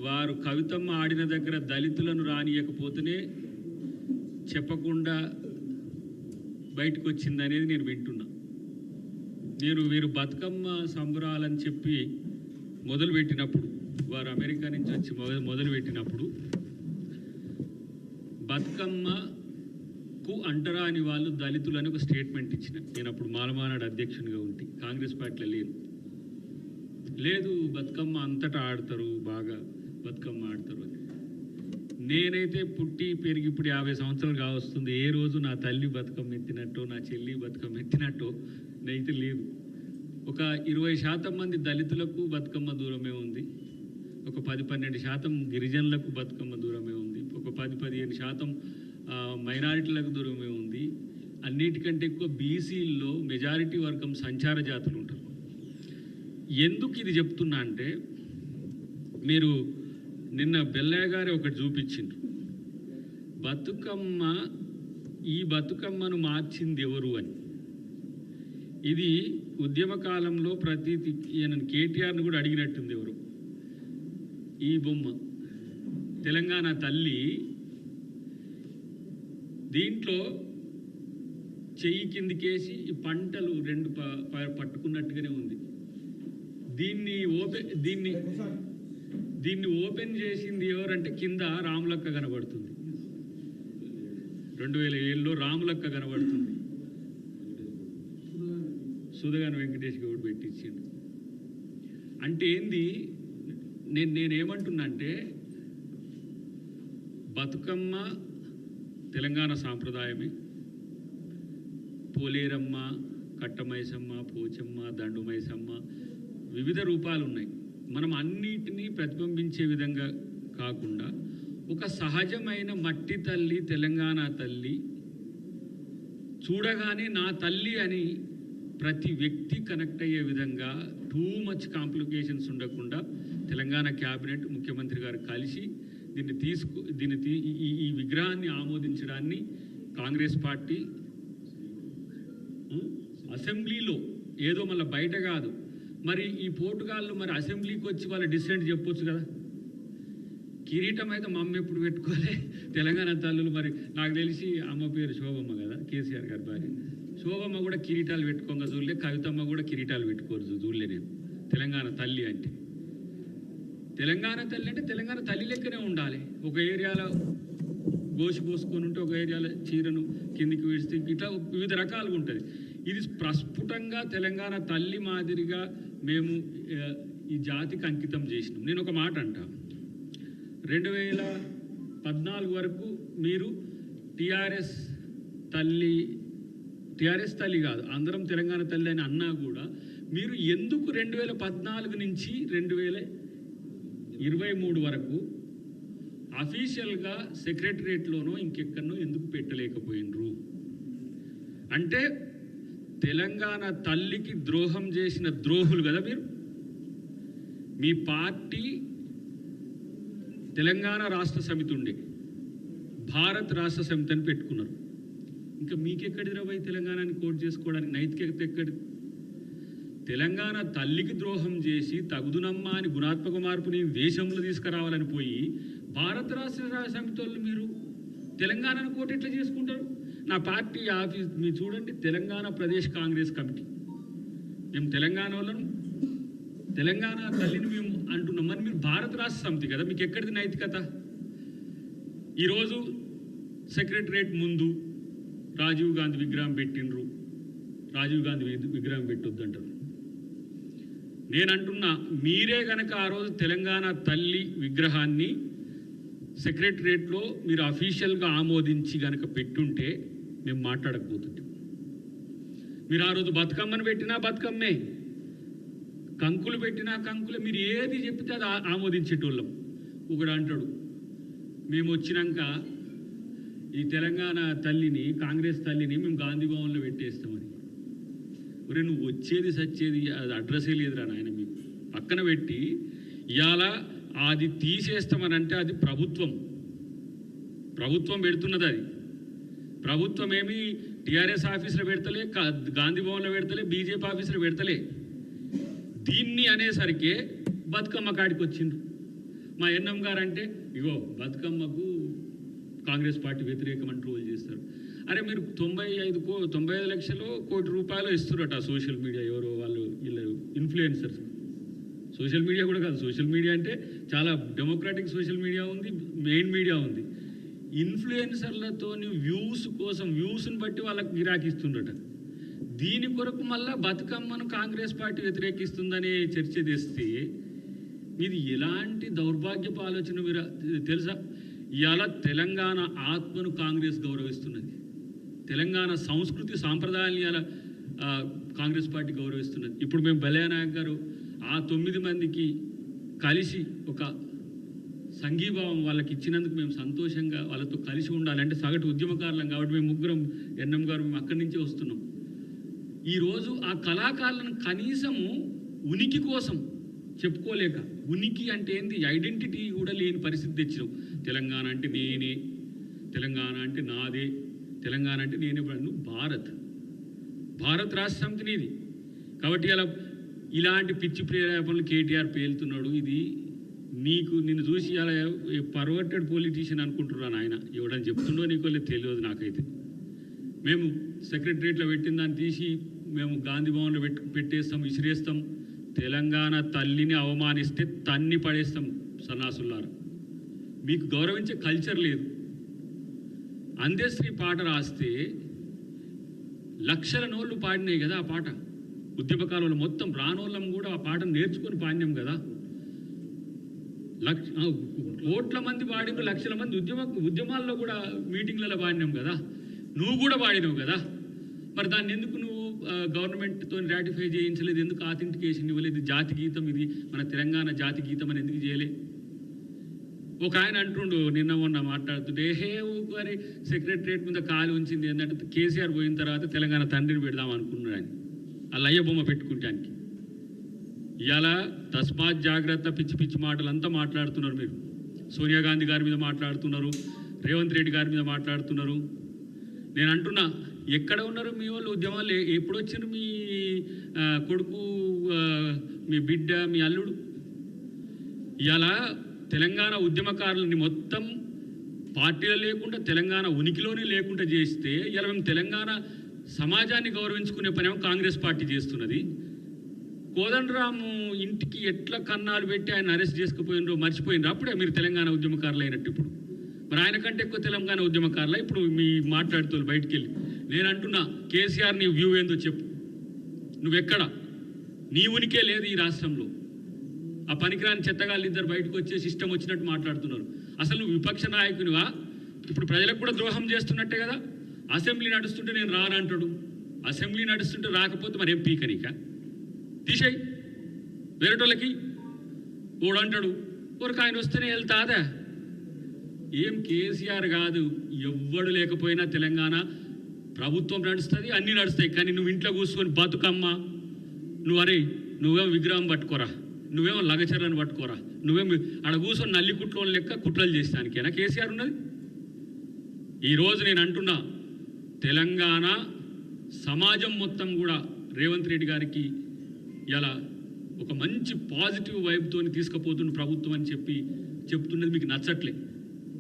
వారు కవితమ్మ ఆడిన దగ్గర దళితులను రానియకపోతేనే చెప్పకుండా బయటకు వచ్చిందనేది నేను వింటున్నా. వీరు బతుకమ్మ సంబరాలని చెప్పి మొదలుపెట్టినప్పుడు, వారు అమెరికా నుంచి వచ్చి మొదలుపెట్టినప్పుడు బతుకమ్మకు అంటరాని వాళ్ళు దళితులని ఒక స్టేట్మెంట్ ఇచ్చిన. నేను అప్పుడు మాలమానాడు అధ్యక్షునిగా ఉంటే కాంగ్రెస్ పార్టీలో లేదు బతుకమ్మ అంతటా ఆడతారు, బాగా బతుకమ్మ ఆడతారు అని. నేనైతే పుట్టి పెరిగి ఇప్పుడు 50 సంవత్సరాలు కావస్తుంది, ఏ రోజు నా తల్లి బతుకమ్మ ఎత్తినట్టో నా చెల్లి బతుకమ్మ ఎత్తినట్టో అయితే లేదు. ఒక 20% మంది దళితులకు బతుకమ్మ దూరమే ఉంది, ఒక 10-12% గిరిజనులకు బతుకమ్మ దూరమే ఉంది, ఒక 10-15% మైనారిటీలకు దూరమే ఉంది. అన్నిటికంటే ఎక్కువ బీసీల్లో మెజారిటీ వర్గం సంచార జాతులు ఉంటారు. ఎందుకు ఇది చెప్తున్నా అంటే, మీరు నిన్న బెల్లయ్య గారు ఒకటి చూపించిండ్రు, బతుకమ్మ ఈ బతుకమ్మను మార్చింది ఎవరు అని. ఇది ఉద్యమ కాలంలో ప్రతి కేటీఆర్ని కూడా అడిగినట్టుంది ఎవరు. ఈ బొమ్మ తెలంగాణ తల్లి, దీంట్లో చెయ్యి కిందికేసి ఈ పంటలు రెండు పట్టుకున్నట్టుగానే ఉంది. దీన్ని ఓపెన్ చేసింది ఎవరంటే కింద రాములక్క కనబడుతుంది, 2007లో రాములక్క కనబడుతుంది, సుధగాని వెంకటేష్ గౌడ్ పెట్టించిండు. అంటే ఏంది, నేనేమంటున్నా అంటే, బతుకమ్మ తెలంగాణ సాంప్రదాయమే. పోలేరమ్మ, కట్టమైసమ్మ, పోచమ్మ, దండుమైసమ్మ వివిధ రూపాలు ఉన్నాయి. మనం అన్నిటినీ ప్రతిబింబించే విధంగా కాకుండా ఒక సహజమైన మట్టి తల్లి, తెలంగాణ తల్లి, చూడగానే నా తల్లి అని ప్రతి వ్యక్తి కనెక్ట్ అయ్యే విధంగా టూ మచ్ కాంప్లికేషన్స్ ఉండకుండా తెలంగాణ క్యాబినెట్, ముఖ్యమంత్రి గారు కలిసి ఈ విగ్రహాన్ని ఆమోదించడాన్ని కాంగ్రెస్ పార్టీ అసెంబ్లీలో, ఏదో మళ్ళీ బయట కాదు. మరి ఈ పోర్టుగాళ్ళు మరి అసెంబ్లీకి వచ్చి వాళ్ళ డిసెంట్ చెప్పొచ్చు కదా. కిరీటం అయితే మా అమ్మ ఎప్పుడు పెట్టుకోలే, తెలంగాణ తల్లులు. మరి నాకు తెలిసి అమ్మ పేరు శోభమ్మ కదా, కేసీఆర్ గారి భార్య. శోభమ్మ కూడా కిరీటాలు పెట్టుకోగా చూడలే, కవితమ్మ కూడా కిరీటాలు పెట్టుకోరు చూడలే నేను. తెలంగాణ తల్లి అంటే తెలంగాణ తల్లి లెక్కనే ఉండాలి. ఒక ఏరియాలో గోసి పోసుకొని ఉంటే, ఒక ఏరియాలో చీరను కిందికి విడిస్తే, ఇట్లా వివిధ రకాలుగా ఉంటుంది. ఇది ప్రస్ఫుటంగా తెలంగాణ తల్లి మాదిరిగా మేము ఈ జాతికి అంకితం చేసినాం. నేను ఒక మాట అంటా, 2014 వరకు మీరు టీఆర్ఎస్ తల్లి కాదు, అందరం తెలంగాణ తల్లి అని అన్నా కూడా మీరు ఎందుకు 2014 నుంచి 2023 వరకు అఫీషియల్గా సెక్రటరియట్లోనో ఇంకెక్కడనో ఎందుకు పెట్టలేకపోయినరు? అంటే తెలంగాణ తల్లికి ద్రోహం చేసిన ద్రోహులు కదా మీరు. మీ పార్టీ తెలంగాణ రాష్ట్ర సమితి ఉండే, భారత్ రాష్ట్ర సమితి అని పెట్టుకున్నారు. ఇంకా మీకెక్కడిది రాబోయి తెలంగాణని కోట్ చేసుకోవడానికి నైతికత ఎక్కడి? తెలంగాణ తల్లికి ద్రోహం చేసి తగుదునమ్మా అని గుణాత్మక మార్పుని దేశంలో తీసుకురావాలని పోయి భారత రాష్ట్ర సమితి వాళ్ళు మీరు తెలంగాణను కోట్ ఎట్లా చేసుకుంటారు? నా పార్టీ ఆఫీస్ మీరు చూడండి, తెలంగాణ ప్రదేశ్ కాంగ్రెస్ కమిటీ. మేము తెలంగాణ వాళ్ళను, తెలంగాణ తల్లిని మేము అంటున్నాం. మరి మీరు భారత రాష్ట్ర సమితి కదా, మీకు ఎక్కడిది నైతికత? ఈరోజు సెక్రటరియట్ ముందు రాజీవ్ గాంధీ విగ్రహం పెట్టిండ్రు, రాజీవ్ గాంధీ విగ్రహం పెట్టొద్దంటారు. నేనంటున్నా, మీరే కనుక ఆ రోజు తెలంగాణ తల్లి విగ్రహాన్ని సెక్రటరియట్లో మీరు అఫీషియల్గా ఆమోదించి కనుక పెట్టుంటే మేము మాట్లాడకపోతుంటాం. మీరు ఆ రోజు బతుకమ్మను పెట్టినా బతుకమ్మే, కంకులు పెట్టినా కంకులే, మీరు ఏది చెప్తే అది ఆమోదించేటోళ్ళం. ఒకడు అంటాడు, మేము వచ్చినాక ఈ తెలంగాణ తల్లిని, కాంగ్రెస్ తల్లిని మేము గాంధీ భవన్లో పెట్టేస్తామని. ఒరే నువ్వు వచ్చేది సచ్చేది అది అడ్రస్సే లేదురా నాయన. మీకు పక్కన పెట్టి ఇవాళ అది తీసేస్తామని అంటే అది ప్రభుత్వం పెడుతున్నది. అది ప్రభుత్వం ఏమి టీఆర్ఎస్ ఆఫీసులో పెడతలే, గాంధీ భవన్లో పెడతలే, బీజేపీ ఆఫీసులో పెడతలే. దీన్ని అనేసరికి బతుకమ్మ కాడికి వచ్చిండ్రు. మా ఎన్ఎం గారు అంటే ఇగో బతుకమ్మకు కాంగ్రెస్ పార్టీ వ్యతిరేకమని ట్రోల్ చేస్తారు. అరే మీరు 95 లక్షలు ₹1,00,00,000 ఇస్తున్నారట సోషల్ మీడియా ఎవరో వాళ్ళు వీళ్ళు ఇన్ఫ్లుయెన్సర్స్. సోషల్ మీడియా కూడా కాదు, సోషల్ మీడియా అంటే చాలా డెమోక్రాటిక్ సోషల్ మీడియా ఉంది, మెయిన్ మీడియా ఉంది. ఇన్ఫ్లుయెన్సర్లతో వ్యూస్ కోసం వ్యూస్ని బట్టి వాళ్ళకి గిరాకిస్తుండట. దీని కొరకు మళ్ళా బతుకమ్మను కాంగ్రెస్ పార్టీ వ్యతిరేకిస్తుందనే చర్చ తెస్తే ఇది ఎలాంటి దౌర్భాగ్యపు ఆలోచన మీరు తెలుసా? ఇవాళ తెలంగాణ ఆత్మను కాంగ్రెస్ గౌరవిస్తున్నది, తెలంగాణ సంస్కృతి సాంప్రదాయాన్ని ఇలా కాంగ్రెస్ పార్టీ గౌరవిస్తున్నది. ఇప్పుడు మేము బలయానాయక్ గారు ఆ 9 మందికి కలిసి ఒక సంఘీభావం వాళ్ళకి ఇచ్చినందుకు మేము సంతోషంగా వాళ్ళతో కలిసి ఉండాలంటే సగటు ఉద్యమకారులం కాబట్టి మేము ముగ్గురం ఎన్ఎం గారు మేము అక్కడి నుంచే వస్తున్నాం. ఈరోజు ఆ కళాకారులను కనీసము ఉనికి కోసం చెప్పుకోలేక, ఉనికి అంటే ఏంది ఐడెంటిటీ కూడా లేని పరిస్థితి తెచ్చినాం. తెలంగాణ అంటే నేనే, తెలంగాణ అంటే నాదే, తెలంగాణ అంటే నేనే. భారత్ రాష్ట్ర సమితి నీది కాబట్టి అలా ఇలాంటి పిచ్చి ప్రేరేపణలు కేటీఆర్ పేలుతున్నాడు. ఇది నిన్ను చూసి అలా పర్వర్టెడ్ పొలిటీషియన్ అనుకుంటున్నాను ఆయన. ఎవడని చెప్తుండో నీకో తెలియదు నాకైతే. మేము సెక్రటరియట్లో పెట్టిన దాన్ని తీసి మేము గాంధీ భవన్లో పెట్టేస్తాం, విసిరేస్తాం. తెలంగాణ తల్లిని అవమానిస్తే తన్ని పడేస్తాం సన్నాసులారా. మీకు గౌరవించే కల్చర్ లేదు. అందశ్రీ పాట రాస్తే లక్షల నోళ్ళు పాడినాయి కదా ఆ పాట. ఉద్యమకాలంలో మొత్తం రానోళ్ళం కూడా ఆ పాటను నేర్చుకొని పాడినాం కదా. కోట్ల మంది పాడిన, లక్షల మంది ఉద్యమాల్లో కూడా మీటింగ్లలో పాడినాం కదా. నువ్వు కూడా పాడినావు కదా. మరి దాన్ని ఎందుకు నువ్వు గవర్నమెంట్తో రాటిఫై చేయించలేదు? ఎందుకు ఆథెంటికేషన్ ఇవ్వలేదు? జాతి గీతం ఇది, మన తెలంగాణ జాతి గీతం అని ఎందుకు చేయలే? ఒక ఆయన అంటుండు నిన్న మొన్న మాట్లాడుతుంటే, ఊరి సెక్రటరియట్ మీద కాలు ఉంచింది ఏంటంటే కేసీఆర్ పోయిన తర్వాత తెలంగాణ తండ్రిని పెడదాం అనుకున్నాడు ఆయన, ఆ లయ్య బొమ్మ పెట్టుకుంటానికి. ఇలా తస్మాత్ జాగ్రత్త పిచ్చి పిచ్చి మాటలంతా మాట్లాడుతున్నారు మీరు. సోనియా గాంధీ గారి మీద మాట్లాడుతున్నారు, రేవంత్ రెడ్డి గారి మీద మాట్లాడుతున్నారు. నేను అంటున్నా, ఎక్కడ ఉన్నారు మీ వాళ్ళు? ఉద్యమాలు ఎప్పుడు వచ్చారు? మీ కొడుకు, మీ బిడ్డ, మీ అల్లుడు. ఇలా తెలంగాణ ఉద్యమకారులని మొత్తం పార్టీలో లేకుండా తెలంగాణ ఉనికిలోనే లేకుండా చేస్తే ఇలా మేము తెలంగాణ సమాజాన్ని గౌరవించుకునే పనేమో కాంగ్రెస్ పార్టీ చేస్తున్నది. కోదండరాము ఇంటికి ఎట్లా కన్నాలు పెట్టి ఆయన అరెస్ట్ చేసుకుపోయినరో మర్చిపోయినరు. అప్పుడే మీరు తెలంగాణ ఉద్యమకారులు అయినట్టు. ఇప్పుడు మరి ఆయన కంటే ఎక్కువ తెలంగాణ ఉద్యమకారులు ఇప్పుడు మీ మాట్లాడుతూ బయటికి వెళ్ళి. నేను అంటున్నా, కేసీఆర్ నీ వ్యూ ఏందో చెప్పు. నువ్వెక్కడ? నీ ఉనికే లేదు ఈ రాష్ట్రంలో. ఆ పనికిరాని చెత్తగాళ్ళు ఇద్దరు బయటకు వచ్చే సిస్టమ్ వచ్చినట్టు మాట్లాడుతున్నారు. అసలు నువ్వు విపక్ష నాయకునివా? ఇప్పుడు ప్రజలకు కూడా ద్రోహం చేస్తున్నట్టే కదా. అసెంబ్లీ నడుస్తుంటే నేను రానంటాడు, అసెంబ్లీ నడుస్తుంటే రాకపోతే మరి ఏం పీకనిక తీసేయి వేరేటోళ్ళకి ఓడంటాడు. ఊరికి ఆయన వస్తేనే వెళ్తాదా? ఏం కేసీఆర్ కాదు, ఎవ్వడు లేకపోయినా తెలంగాణ ప్రభుత్వం నడుస్తుంది, అన్నీ నడుస్తాయి. కానీ నువ్వు ఇంట్లో కూర్చొని బతుకమ్మ, నువ్వేమో విగ్రహం పట్టుకోరా, నువ్వేమో లగచర్రని పట్టుకోరా, నువ్వేమో ఆడ కూర్చొని నల్లి కుట్లో లెక్క కుట్రలు చేస్తానికేనా కేసీఆర్ ఉన్నది? ఈరోజు నేను అంటున్నా, తెలంగాణ సమాజం మొత్తం కూడా రేవంత్ రెడ్డి గారికి ఇలా ఒక మంచి పాజిటివ్ వైబ్తో తీసుకుపోతున్న ప్రభుత్వం అని చెప్తున్నది మీకు నచ్చట్లే.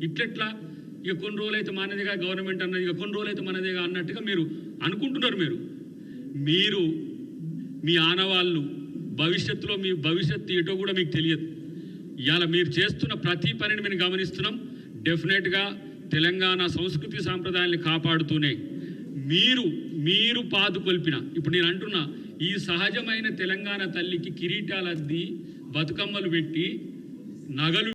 ఇట్లెట్లా ఇక కొన్ని రోజులైతే మనదేగా గవర్నమెంట్ అన్నది, ఇక కొన్ని రోజులైతే మనదేగా అన్నట్టుగా మీరు అనుకుంటున్నారు. మీరు మీ ఆనవాళ్ళు భవిష్యత్తులో మీ భవిష్యత్తు ఏటో కూడా మీకు తెలియదు. ఇవాళ మీరు చేస్తున్న ప్రతి పనిని మేము గమనిస్తున్నాం. డెఫినెట్గా తెలంగాణ సంస్కృతి సాంప్రదాయాన్ని కాపాడుతూనే మీరు పాదుకొల్పిన, ఇప్పుడు నేను అంటున్నా, ఈ సహజమైన తెలంగాణ తల్లికి కిరీటాలద్ది, బతుకమ్మలు పెట్టి, నగలు